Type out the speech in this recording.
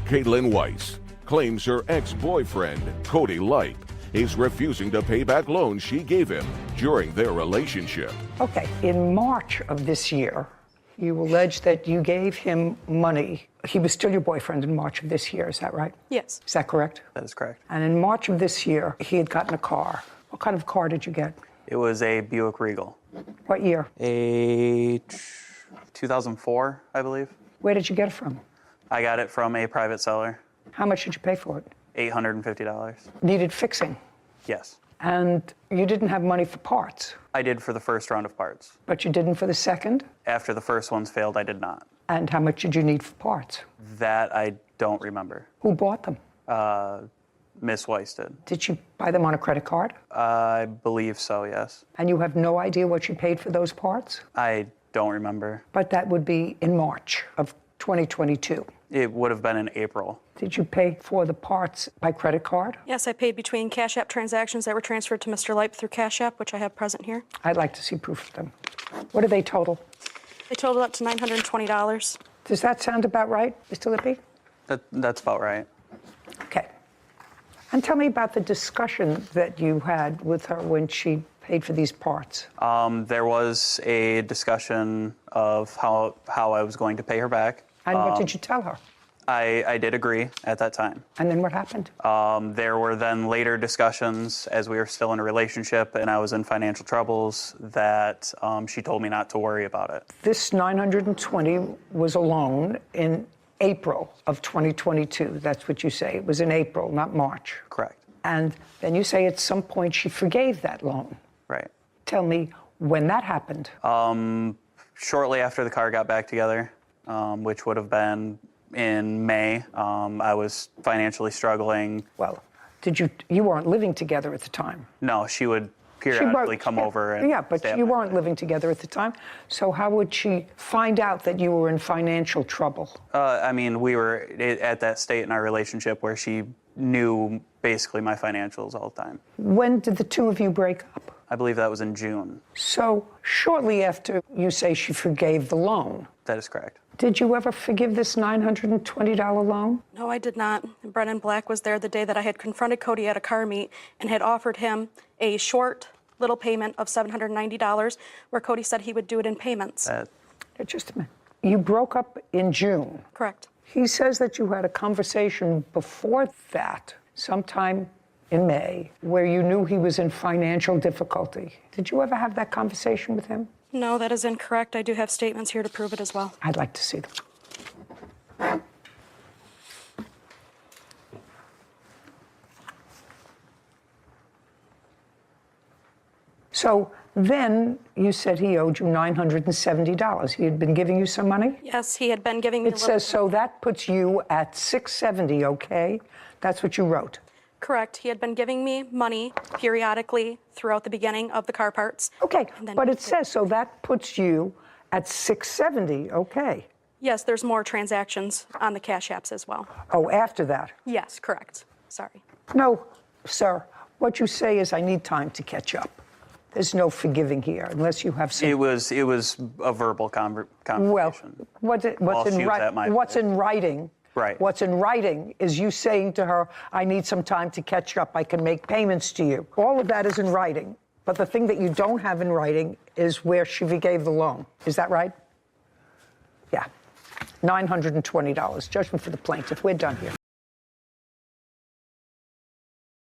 Caitlin Weiss claims her ex-boyfriend, Cody Lipe, is refusing to pay back loans she gave him during their relationship. Okay, in March of this year, you allege that you gave him money. He was still your boyfriend in March of this year, is that right? Yes. Is that correct? That is correct. And in March of this year, he had gotten a car. What kind of car did you get? It was a Buick Regal. What year? A 2004, I believe. Where did you get it from? I got it from a private seller. How much did you pay for it? $850. Needed fixing. Yes. And you didn't have money for parts. I did for the first round of parts. But you didn't for the second? After the first ones failed, I did not. And how much did you need for parts? That I don't remember. Who bought them? Miss Weiss did. Did you buy them on a credit card? I believe so, yes. And you have no idea what you paid for those parts? I don't remember. But that would be in March of 2022. It would have been in April. Did you pay for the parts by credit card? Yes, I paid between Cash App transactions that were transferred to Mr. Lipe through Cash App, which I have present here. I'd like to see proof of them. What do they total? They totaled up to $920. Does that sound about right, Mr. Lippy? That's about right. Okay. And tell me about the discussion that you had with her when she paid for these parts. There was a discussion of how I was going to pay her back. And what did you tell her? I did agree at that time. And then what happened? There were then later discussions as we were still in a relationship and I was in financial troubles that she told me not to worry about it. This 920 was a loan in April of 2022. That's what you say. It was in April, not March. Correct. And then you say at some point she forgave that loan. Right. Tell me when that happened. Shortly after the car got back together, which would have been in May, I was financially struggling. Well, you weren't living together at the time. No, she would periodically come over and yeah, but you weren't living together at the time. So how would she find out that you were in financial trouble? I mean, we were at that state in our relationship where she knew basically my financials all the time. When did the two of you break up? I believe that was in June. So shortly after you say she forgave the loan. That is correct. Did you ever forgive this $920 loan? No, I did not. Brennan Black was there the day that I had confronted Cody at a car meet and had offered him a short little payment of $790 where Cody said he would do it in payments. Just a minute. You broke up in June. Correct. He says that you had a conversation before that, sometime in May, where you knew he was in financial difficulty. Did you ever have that conversation with him? No, that is incorrect. I do have statements here to prove it as well. I'd like to see them. So then you said he owed you $970. He had been giving you some money? Yes, he had been giving me It says, so that puts you at $670, okay? That's what you wrote. Correct. He had been giving me money periodically throughout the beginning of the car parts. Okay, but it says, so that puts you at $670, okay? Yes, there's more transactions on the Cash Apps as well. Oh, after that? Yes, correct. Sorry. No, sir. What you say is I need time to catch up. There's no forgiving here unless you have some... It was a verbal conversation. Well, what's in writing... Right. What's in writing is you saying to her, I need some time to catch up. I can make payments to you. All of that is in writing. But the thing that you don't have in writing is where she forgave the loan. Is that right? Yeah. $920. Judgment for the plaintiff. We're done here.